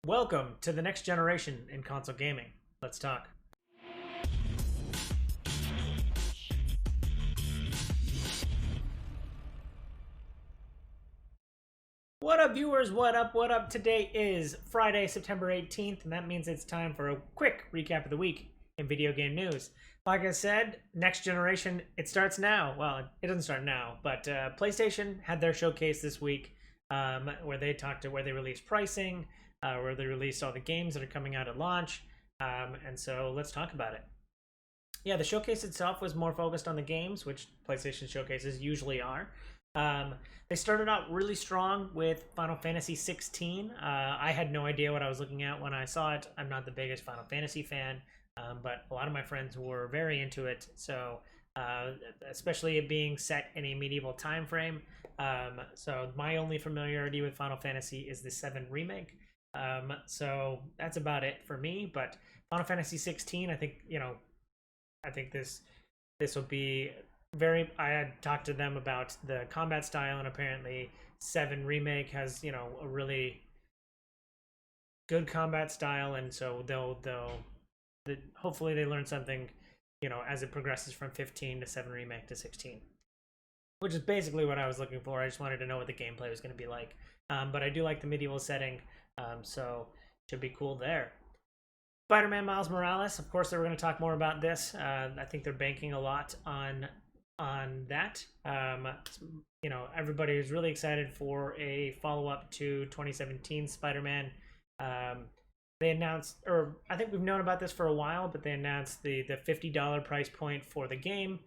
Welcome to the next generation in console gaming. Let's talk. What up, viewers? What up? What up? Today is Friday, September 18th, and that means it's time for a quick recap of the week in video game news. Like I said, next generation, it starts now. Well, it doesn't start now, but PlayStation had their showcase this week where they released pricing, where they released all the games that are coming out at launch. And so let's talk about it. Yeah, the showcase itself was more focused on the games, which PlayStation showcases usually are. Um, they started out really strong with Final Fantasy 16. I had no idea what I was looking at when I saw it. I'm not the biggest Final Fantasy fan, but a lot of my friends were very into it. So, especially it being set in a medieval time frame. So my only familiarity with Final Fantasy is the 7 remake. So that's about it for me. But Final Fantasy 16, I think this will be very. I had talked to them about the combat style, and apparently 7 remake has a really good combat style, and so hopefully they learn something as it progresses from 15 to 7 remake to 16, which is basically what I was looking for. I just wanted to know what the gameplay was going to be like, but I do like the medieval setting, so should be cool there. Spider-Man Miles Morales, of course, they were going to talk more about this. I think they're banking a lot on that. Everybody is really excited for a follow-up to 2017 Spider-Man. They announced, or I think we've known about this for a while, but they announced the $50 price point for the game,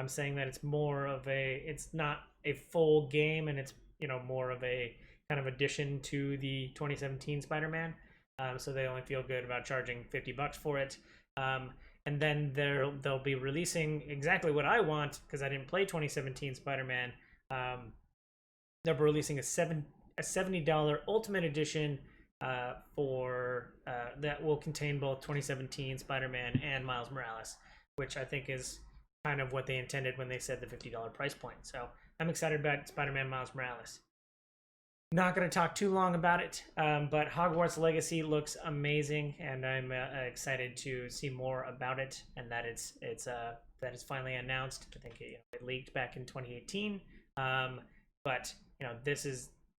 saying that it's not a full game, and it's more of a kind of addition to the 2017 Spider-Man. So they only feel good about charging $50 for it. And then they'll be releasing exactly what I want, because I didn't play 2017 Spider-Man. They'll be releasing a $70 Ultimate Edition for that will contain both 2017 Spider-Man and Miles Morales, which I think is kind of what they intended when they said the $50 price point. So I'm excited about Spider-Man Miles Morales. Not going to talk too long about it, but Hogwarts Legacy looks amazing, and I'm excited to see more about it. And that it's finally announced. I think it leaked back in 2018, but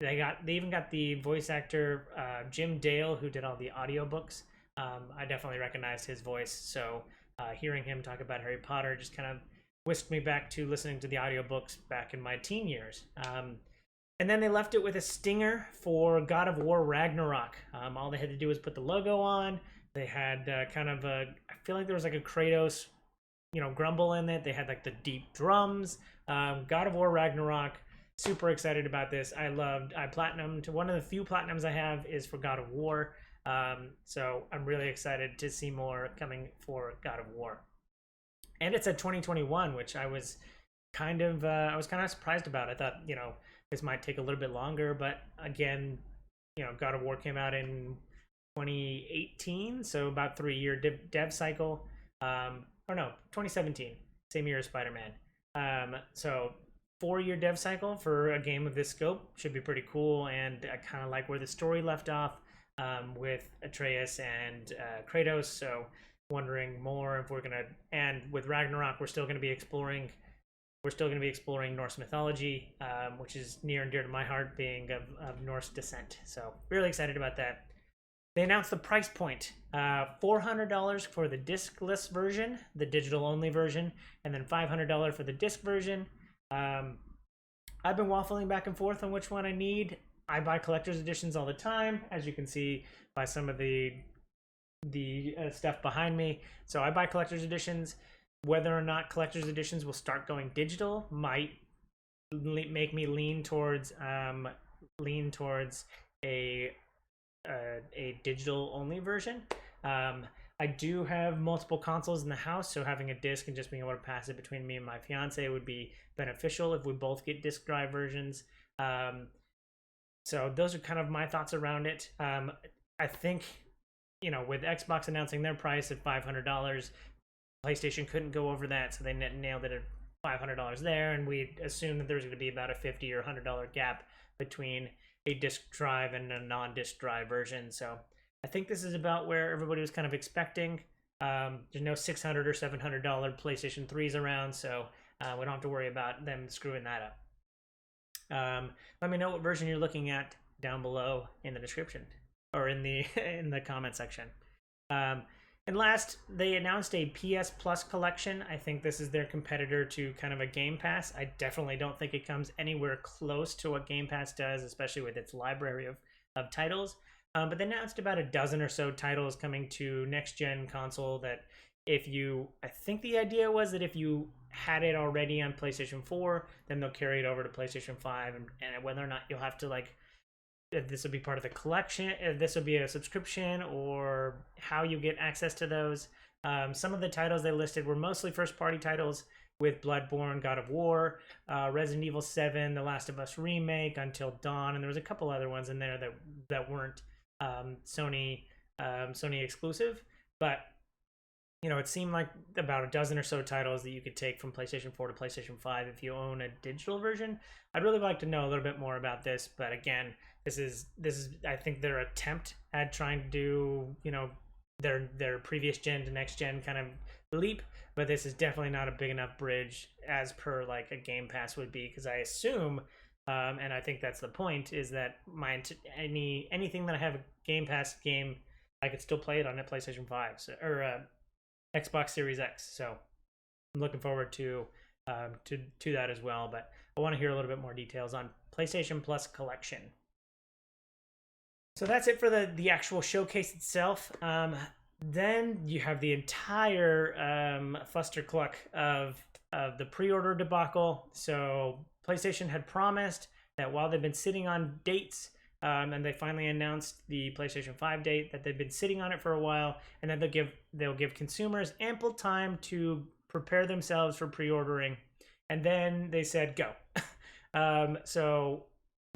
they even got the voice actor Jim Dale, who did all the audiobooks. I definitely recognized his voice, so hearing him talk about Harry Potter just kind of whisked me back to listening to the audiobooks back in my teen years. And then they left it with a stinger for God of War Ragnarok. All they had to do was put the logo on. They had I feel like there was like a Kratos, grumble in it. They had like the deep drums. God of War Ragnarok. Super excited about this. I platinumed. One of the few platinums I have is for God of War. So I'm really excited to see more coming for God of War. And it's at 2021, which I was kind of surprised about. I thought, this might take a little bit longer, but again, God of War came out in 2018, so about 3-year dev cycle. 2017, same year as Spider-Man. So 4-year dev cycle for a game of this scope should be pretty cool, and I kind of like where the story left off with Atreus and Kratos. So wondering more if and with Ragnarok, we're still going to be exploring Norse mythology, which is near and dear to my heart, being of Norse descent. So really excited about that. They announced the price point, $400 for the discless version, the digital-only version, and then $500 for the disc version. I've been waffling back and forth on which one I need. I buy collector's editions all the time, as you can see by some of the stuff behind me. So I buy collector's editions. Whether or not collector's editions will start going digital might make me lean towards a digital only version. I do have multiple consoles in the house, so having a disc and just being able to pass it between me and my fiance would be beneficial if we both get disc drive versions. So those are kind of my thoughts around it. I think with Xbox announcing their price at $500, PlayStation couldn't go over that, so they nailed it at $500 there, and we assumed that there was going to be about a $50 or $100 gap between a disc drive and a non-disc drive version. So I think this is about where everybody was kind of expecting. There's no $600 or $700 PlayStation 3s around, so we don't have to worry about them screwing that up. Let me know what version you're looking at down below in the description or in the in the comment section. And last, they announced a PS Plus collection. I think this is their competitor to kind of a Game Pass. I definitely don't think it comes anywhere close to what Game Pass does, especially with its library of titles. But they announced about a dozen or so titles coming to next-gen console that I think the idea was that if you had it already on PlayStation 4, then they'll carry it over to PlayStation 5, and whether or not you'll have to, like, if this will be part of the collection, if this will be a subscription, or how you get access to those. Some of the titles they listed were mostly first-party titles, with Bloodborne, God of War, Resident Evil 7, The Last of Us Remake, Until Dawn, and there was a couple other ones in there that weren't Sony exclusive, but it seemed like about a dozen or so titles that you could take from PlayStation 4 to PlayStation 5 if you own a digital version. I'd really like to know a little bit more about this, but again, this is I think their attempt at trying to do their previous gen to next gen kind of leap, but this is definitely not a big enough bridge as per like a Game Pass would be, because I assume and I think that's the point, is that anything that I have a Game Pass game, I could still play it on a PlayStation 5 or Xbox Series X. So I'm looking forward to that as well. But I want to hear a little bit more details on PlayStation Plus collection. So that's it for the actual showcase itself. Then you have the entire fustercluck of the pre-order debacle. So PlayStation had promised that while they've been sitting on dates, and they finally announced the PlayStation 5 date, that they've been sitting on it for a while, and then they'll give consumers ample time to prepare themselves for pre-ordering, and then they said go. So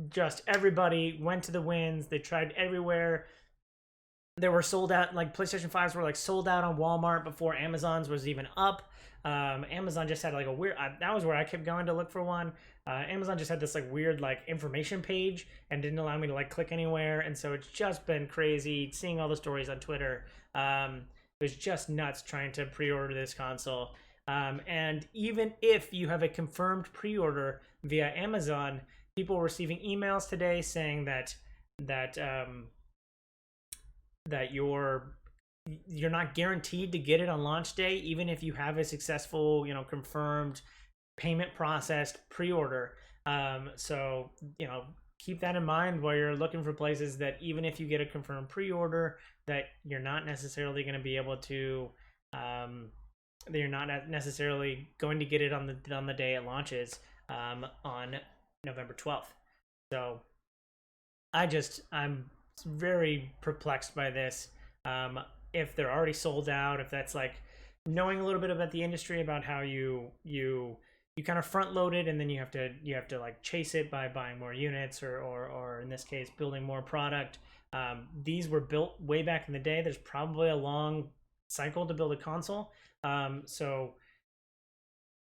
just everybody went to the winds. They tried everywhere. They were sold out. Like PlayStation 5s were like sold out on Walmart before Amazon's was even up. Amazon just had like a weird, that was where I kept going to look for one. Amazon just had this like weird like information page and didn't allow me to like click anywhere, and so it's just been crazy seeing all the stories on Twitter. It was just nuts trying to pre-order this console. And even if you have a confirmed pre-order via Amazon, people were receiving emails today saying that you're not guaranteed to get it on launch day, even if you have a successful, confirmed payment processed pre-order. So keep that in mind while you're looking for places, that even if you get a confirmed pre-order, that you're not necessarily going to be able to, that you're not necessarily going to get it on the day it launches, on November 12th. So I'm very perplexed by this. If they're already sold out, if that's like knowing a little bit about the industry, about how you kind of front load it, and then you have to like chase it by buying more units, or in this case building more product. These were built way back in the day. There's probably a long cycle to build a console. So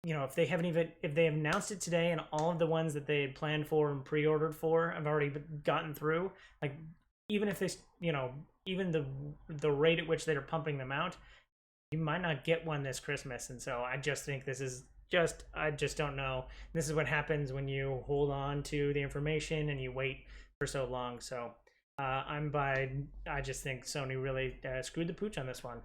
if they have announced it today, and all of the ones that they had planned for and pre-ordered for have already gotten through, like even if they, even the rate at which they're pumping them out, you might not get one this Christmas. And so I just think I just don't know. This is what happens when you hold on to the information and you wait for so long. So I just think Sony really screwed the pooch on this one.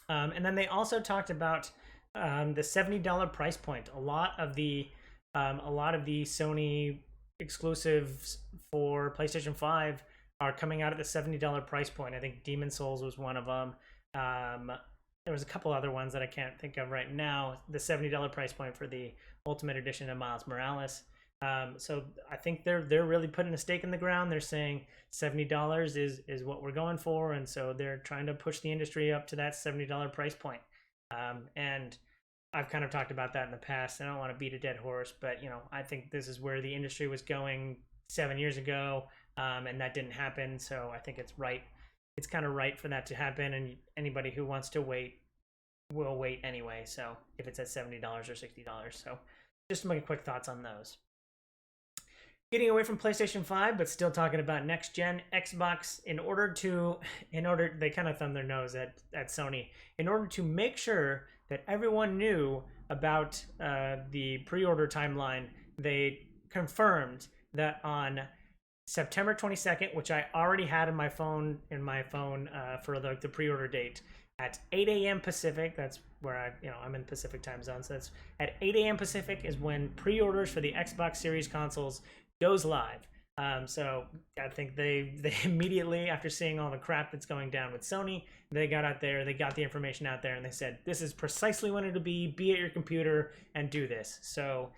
And then they also talked about the $70 price point. A lot of the Sony exclusives for PlayStation 5 are coming out at the $70 price point. I think Demon's Souls was one of them. There was a couple other ones that I can't think of right now. The $70 price point for the Ultimate Edition of Miles Morales. So I think they're really putting a stake in the ground. They're saying $70 is what we're going for, and so they're trying to push the industry up to that $70 price point. And I've kind of talked about that in the past. I don't want to beat a dead horse, but I think this is where the industry was going 7 years ago, and that didn't happen. So I think it's right. It's kind of right for that to happen, and anybody who wants to wait will wait anyway. So if it's at $70 or $60, so just my quick thoughts on those. Getting away from PlayStation 5, but still talking about next gen Xbox. They kind of thumb their nose at Sony in order to make sure that everyone knew about the pre-order timeline. They confirmed that on September 22nd, which I already had in my phone for the pre-order date at 8 a.m. Pacific. That's where I'm in Pacific time zone. So that's at 8 a.m. Pacific is when pre-orders for the Xbox Series consoles goes live. So I think they immediately, after seeing all the crap that's going down with Sony, they got out there, they got the information out there, and they said, this is precisely when it'll be at your computer and do this. So,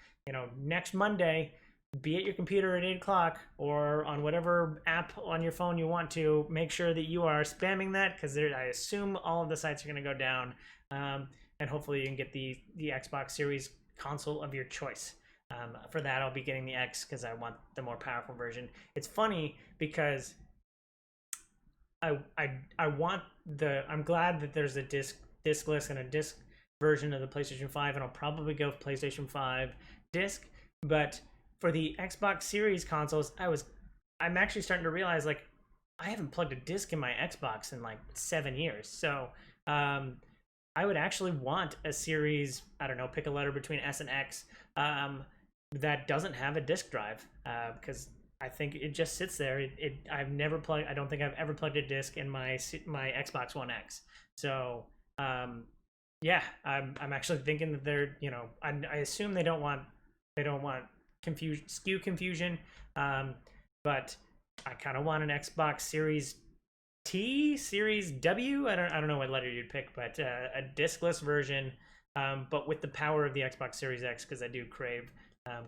next Monday, be at your computer at 8 o'clock or on whatever app on your phone you want to. Make sure that you are spamming that, because I assume all of the sites are going to go down. And hopefully you can get the Xbox Series console of your choice. For that, I'll be getting the X because I want the more powerful version. It's funny because I'm glad that there's a discless and a disc version of the PlayStation 5, and I'll probably go with PlayStation 5 disc. But for the Xbox Series consoles, I'm actually starting to realize, like, I haven't plugged a disc in my Xbox in like 7 years. So I would actually want a Series, I don't know, pick a letter between S and X, that doesn't have a disc drive, because I think it just sits there. I don't think I've ever plugged a disc in my Xbox One X. So yeah, I'm actually thinking that they're, I assume they don't want SKU confusion, but I kind of want an Xbox Series T, Series W. I don't know what letter you'd pick, but a discless version, but with the power of the Xbox Series X, because I do crave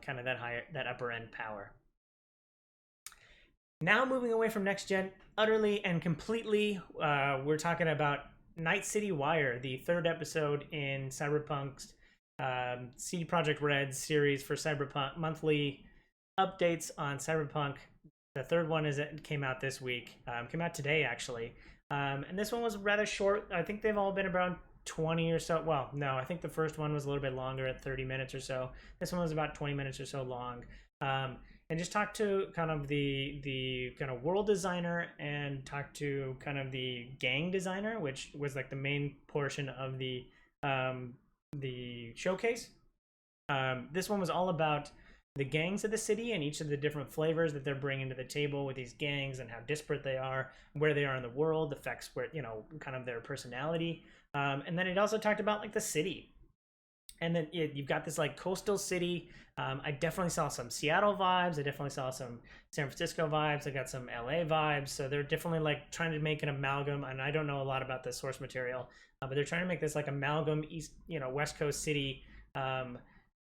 kind of that upper end power. Now moving away from next gen, utterly and completely, we're talking about Night City Wire, the third episode in Cyberpunk's CD Projekt Red's series for Cyberpunk, monthly updates on Cyberpunk. The third one came out this week, came out today actually, and this one was rather short. I think they've all been around 20 or so. Well, no, I think the first one was a little bit longer at 30 minutes or so. This one was about 20 minutes or so long, and just talk to kind of the kind of world designer and talk to kind of the gang designer, which was like the main portion of the showcase. This one was all about the gangs of the city and each of the different flavors that they're bringing to the table with these gangs, and how disparate they are, where they are in the world, affects where, kind of their personality. And then it also talked about like the city, and then you've got this like coastal city. I definitely saw some Seattle vibes. I definitely saw some San Francisco vibes. I got some LA vibes. So they're definitely like trying to make an amalgam, and I don't know a lot about the source material, but they're trying to make this like amalgam West Coast city.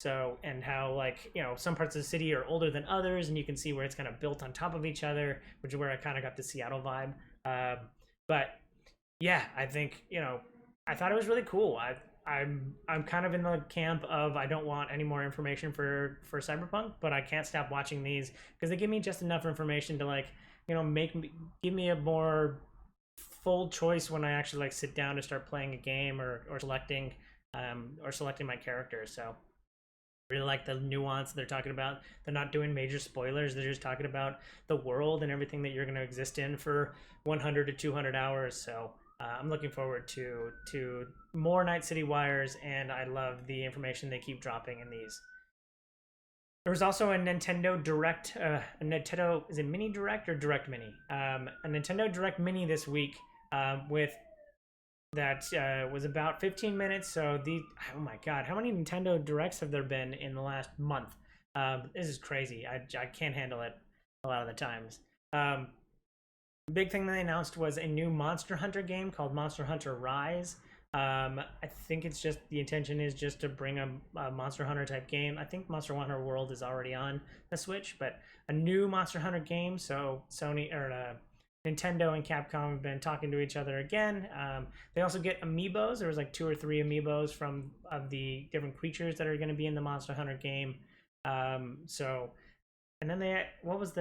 So, and how, like, some parts of the city are older than others, and you can see where it's kind of built on top of each other, which is where I kind of got the Seattle vibe. But yeah, I think, I thought it was really cool. I'm kind of in the camp of, I don't want any more information for Cyberpunk, but I can't stop watching these because they give me just enough information to, like, give me a more full choice when I actually like sit down to start playing a game or selecting my character. So really like the nuance they're talking about. They're not doing major spoilers. They're just talking about the world and everything that you're going to exist in for 100 to 200 hours. So I'm looking forward to more Night City Wires, and I love the information they keep dropping in these. There was also a Nintendo Direct, is it Mini Direct or Direct Mini? A Nintendo Direct Mini this week with that was about 15 minutes. So oh my god, how many Nintendo Directs have there been in the last month? This is crazy. I can't handle it a lot of the times. Big thing they announced was a new Monster Hunter game called Monster Hunter Rise. I think it's just, the intention is just to bring a Monster Hunter type game. I think Monster Hunter World is already on the Switch, but a new Monster Hunter game. So Nintendo and Capcom have been talking to each other again. They also get amiibos. There was like 2 or 3 amiibos of the different creatures that are going to be in the Monster Hunter game. And then there was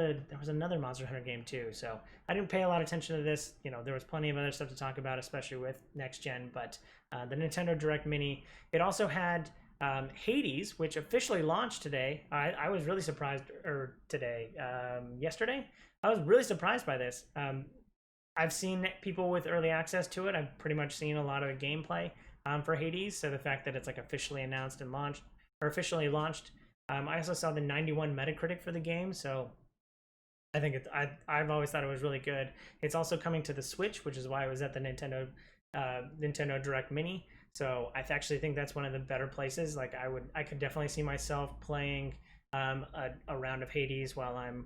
another Monster Hunter game too. So I didn't pay a lot of attention to this. There was plenty of other stuff to talk about, especially with next gen. But the Nintendo Direct Mini, it also had Hades, which officially launched today. I was really surprised, or today, yesterday. I was really surprised by this. I've seen people with early access to it. I've pretty much seen a lot of the gameplay for Hades. So the fact that it's like officially announced and launched, or officially launched. I also saw the 91 Metacritic for the game, so I think I've always thought it was really good. It's also coming to the Switch, which is why it was at the Nintendo Direct Mini. So I actually think that's one of the better places. Like I could definitely see myself playing a round of Hades while I'm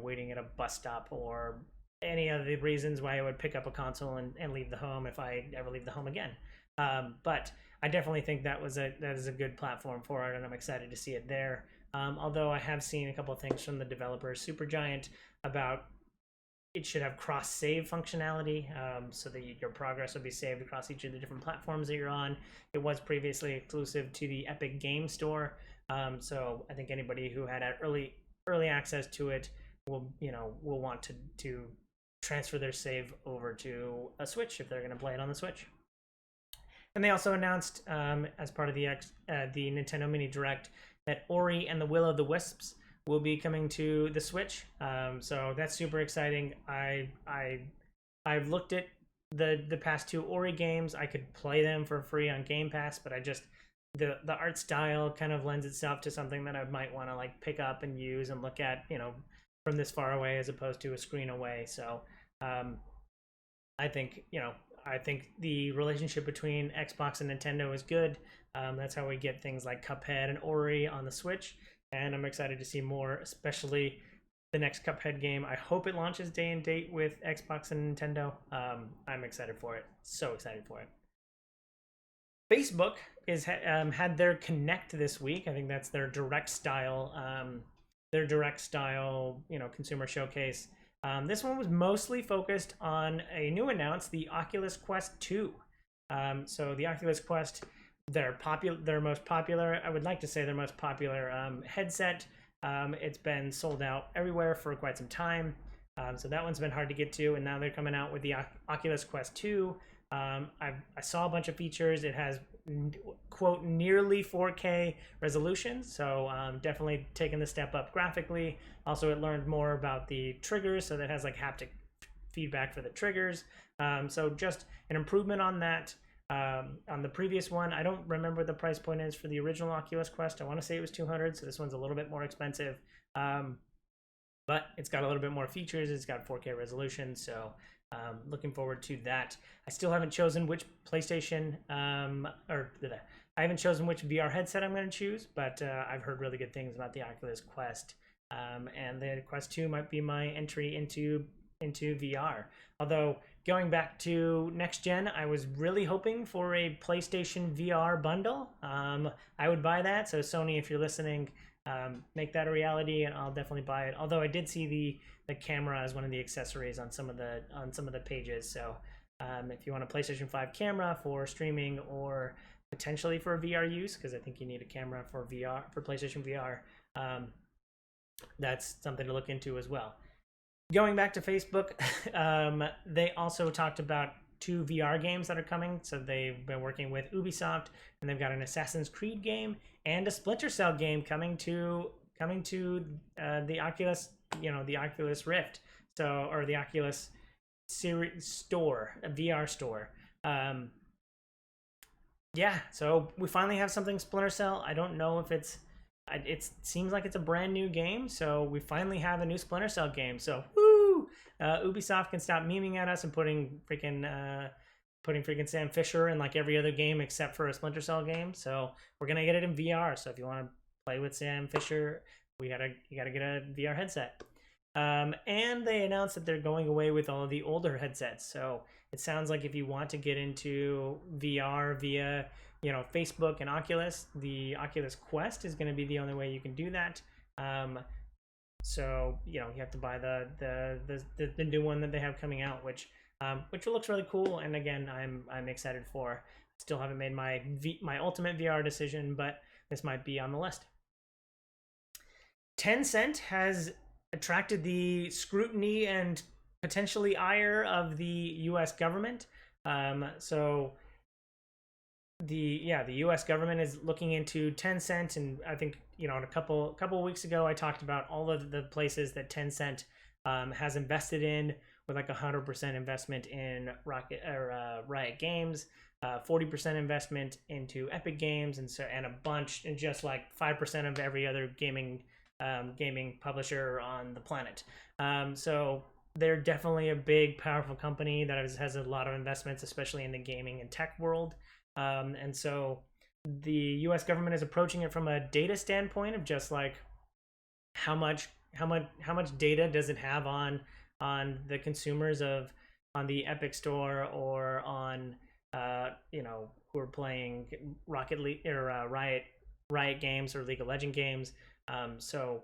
waiting at a bus stop, or any of the reasons why I would pick up a console and leave the home if I ever leave the home again. But I definitely think that is a good platform for it, and I'm excited to see it there. Although I have seen a couple of things from the developer Supergiant about it should have cross-save functionality, so that your progress will be saved across each of the different platforms that you're on. It was previously exclusive to the Epic Game Store, so I think anybody who had early access to it will want to transfer their save over to a Switch if they're going to play it on the Switch. And they also announced, as part of the Nintendo Mini Direct, that Ori and the Will of the Wisps will be coming to the Switch. So that's super exciting. I've looked at the past two Ori games. I could play them for free on Game Pass, but the art style kind of lends itself to something that I might want to like pick up and use and look at, from this far away as opposed to a screen away. So I think the relationship between Xbox and Nintendo is good. That's how we get things like Cuphead and Ori on the Switch, and I'm excited to see more, especially the next Cuphead game. I hope it launches day and date with Xbox and Nintendo. I'm excited for it. So excited for it. Facebook had their Connect this week. I think that's their direct style consumer showcase. This one was mostly focused on a new announce, the Oculus Quest 2. So the Oculus Quest, their most popular, I would like to say their most popular headset. It's been sold out everywhere for quite some time. So that one's been hard to get to, and now they're coming out with the Oculus Quest 2. I saw a bunch of features. It has, quote, nearly 4K resolution, so definitely taking the step up graphically. Also, it learned more about the triggers, so that has like haptic feedback for the triggers. So just an improvement on that. On the previous one, I don't remember what the price point is for the original Oculus Quest. I want to say it was $200, so this one's a little bit more expensive. But it's got a little bit more features. It's got 4K resolution, so looking forward to that. I still haven't chosen which PlayStation, I haven't chosen which VR headset I'm going to choose, but I've heard really good things about the Oculus Quest, and the Quest 2 might be my entry into VR. Although going back to next gen, I was really hoping for a PlayStation VR bundle. I would buy that. So Sony, if you're listening, make that a reality, and I'll definitely buy it. Although I did see the camera as one of the accessories on some of the pages. So if you want a PlayStation 5 camera for streaming or potentially for VR use, because I think you need a camera for PlayStation VR, that's something to look into as well. Going back to Facebook, they also talked about 2 VR games that are coming. So they've been working with Ubisoft, and they've got an Assassin's Creed game and a Splinter Cell game coming to the Oculus, the Oculus Rift, or the Oculus Series store, a VR store. Yeah, so we finally have something Splinter Cell. I don't know if it seems like it's a brand new game, so we finally have a new Splinter Cell game. So woo! Ubisoft can stop memeing at us and putting freaking Sam Fisher in like every other game except for a Splinter Cell game. So we're gonna get it in VR. So if you want to play with Sam Fisher, you gotta get a VR headset. And they announced that they're going away with all of the older headsets. So it sounds like if you want to get into VR via Facebook and Oculus, the Oculus Quest is going to be the only way you can do that. So you have to buy the new one that they have coming out, which looks really cool. And again, I'm excited for. Still haven't made my ultimate VR decision, but this might be on the list. Tencent has attracted the scrutiny and potentially ire of the U.S. government. So the U.S. government is looking into Tencent, and I think in a couple of weeks ago I talked about all of the places that Tencent has invested in, with like 100% investment in Riot Games, 40% investment into Epic Games, and a bunch, and just like 5% of every other gaming publisher on the planet. So they're definitely a big, powerful company that has a lot of investments, especially in the gaming and tech world. And so the U.S. government is approaching it from a data standpoint of just like how much data does it have on the consumers on the Epic Store, or on who are playing Rocket League or Riot Games or League of Legends games. So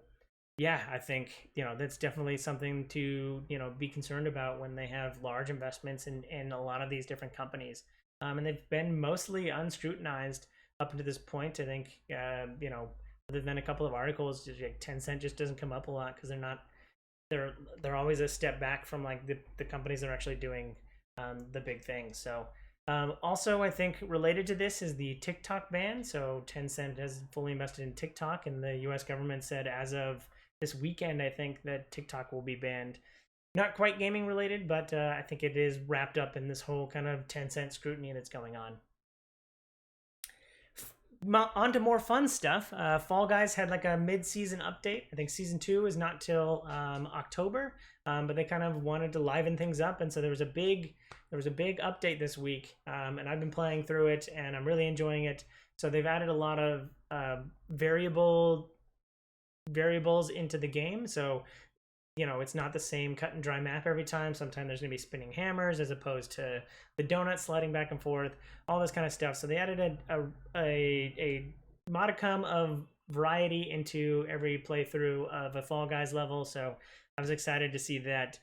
yeah, I think that's definitely something to be concerned about when they have large investments in a lot of these different companies. And they've been mostly unscrutinized up until this point. I think other than a couple of articles, like Tencent just doesn't come up a lot because they're always a step back from like the companies that are actually doing the big things. So also, I think related to this is the TikTok ban. So Tencent has fully invested in TikTok, and the U.S. government said as of this weekend, I think, that TikTok will be banned. Not quite gaming related, but I think it is wrapped up in this whole kind of Tencent scrutiny that's going on. On to more fun stuff. Fall Guys had like a mid-season update. I think season 2 is not till October, but they kind of wanted to liven things up, and so there was a big update this week, and I've been playing through it, and I'm really enjoying it. So they've added a lot of variables into the game. So it's not the same cut and dry map every time. Sometimes there's going to be spinning hammers as opposed to the donut sliding back and forth, all this kind of stuff. So they added a modicum of variety into every playthrough of a Fall Guys level. So I was excited to see that.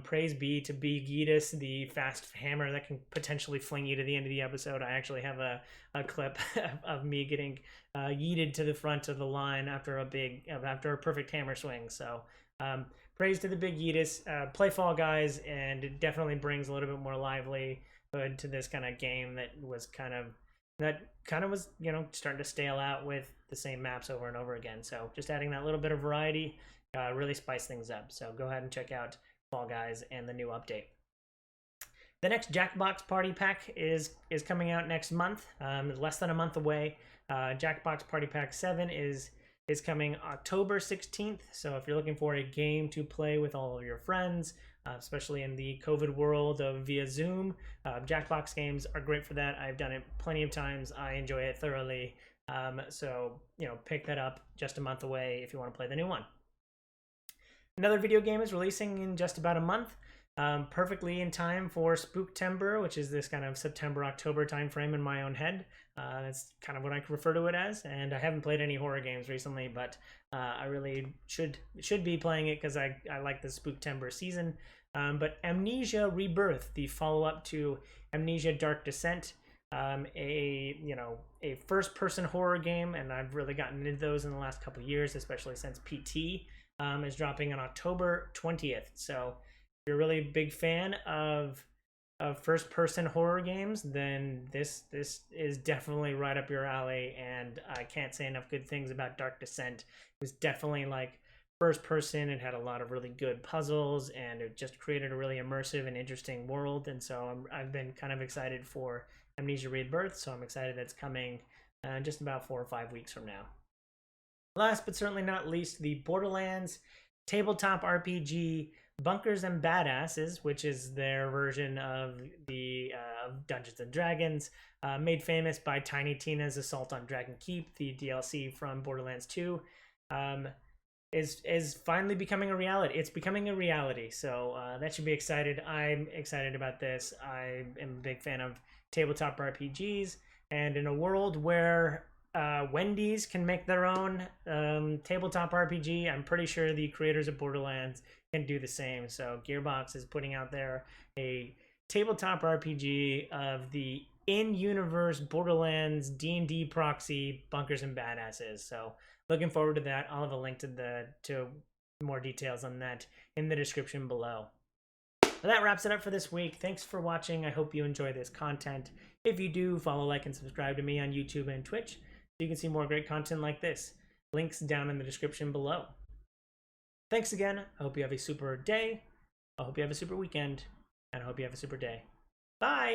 Praise be to Big Yeetus, the fast hammer that can potentially fling you to the end of the episode. I actually have a clip of me getting yeeted to the front of the line after a perfect hammer swing. So praise to the Big Yeetus. Play Fall Guys, and it definitely brings a little bit more livelihood to this kind of game that was kind of starting to stale out with the same maps over and over again. So just adding that little bit of variety really spice things up. So go ahead and check out Fall Guys and the new update. The next Jackbox Party Pack is coming out next month, less than a month away. Jackbox Party Pack 7 is coming October 16th. So if you're looking for a game to play with all of your friends, especially in the COVID world of via Zoom, Jackbox games are great for that. I've done it plenty of times. I enjoy it thoroughly. So pick that up, just a month away if you want to play the new one. Another video game is releasing in just about a month, perfectly in time for Spooktember, which is this kind of September-October time frame in my own head. That's kind of what I refer to it as, and I haven't played any horror games recently, but I really should be playing it because I like the Spooktember season. But Amnesia Rebirth, the follow-up to Amnesia Dark Descent, a first-person horror game, and I've really gotten into those in the last couple of years, especially since PT is dropping on October 20th. So if you're a really big fan of first-person horror games, then this is definitely right up your alley, and I can't say enough good things about Dark Descent. It was definitely like first-person. It had a lot of really good puzzles, and it just created a really immersive and interesting world, and so I've been kind of excited for Amnesia Rebirth, so I'm excited that's coming just about 4 or 5 weeks from now. Last but certainly not least, the Borderlands Tabletop RPG Bunkers and Badasses, which is their version of the Dungeons and Dragons, made famous by Tiny Tina's Assault on Dragon Keep, the DLC from Borderlands 2, is finally becoming a reality. It's becoming a reality, so that should be excited. I'm excited about this. I am a big fan of tabletop RPGs, and in a world where Wendy's can make their own tabletop RPG, I'm pretty sure the creators of Borderlands can do the same. So Gearbox is putting out there a tabletop RPG of the in-universe Borderlands D&D proxy Bunkers and Badasses. So looking forward to that. I'll have a link to more details on that in the description below. But that wraps it up for this week. Thanks for watching. I hope you enjoy this content. If you do, follow, like, and subscribe to me on YouTube and Twitch so you can see more great content like this. Links down in the description below. Thanks again. I hope you have a super day. I hope you have a super weekend. And I hope you have a super day. Bye!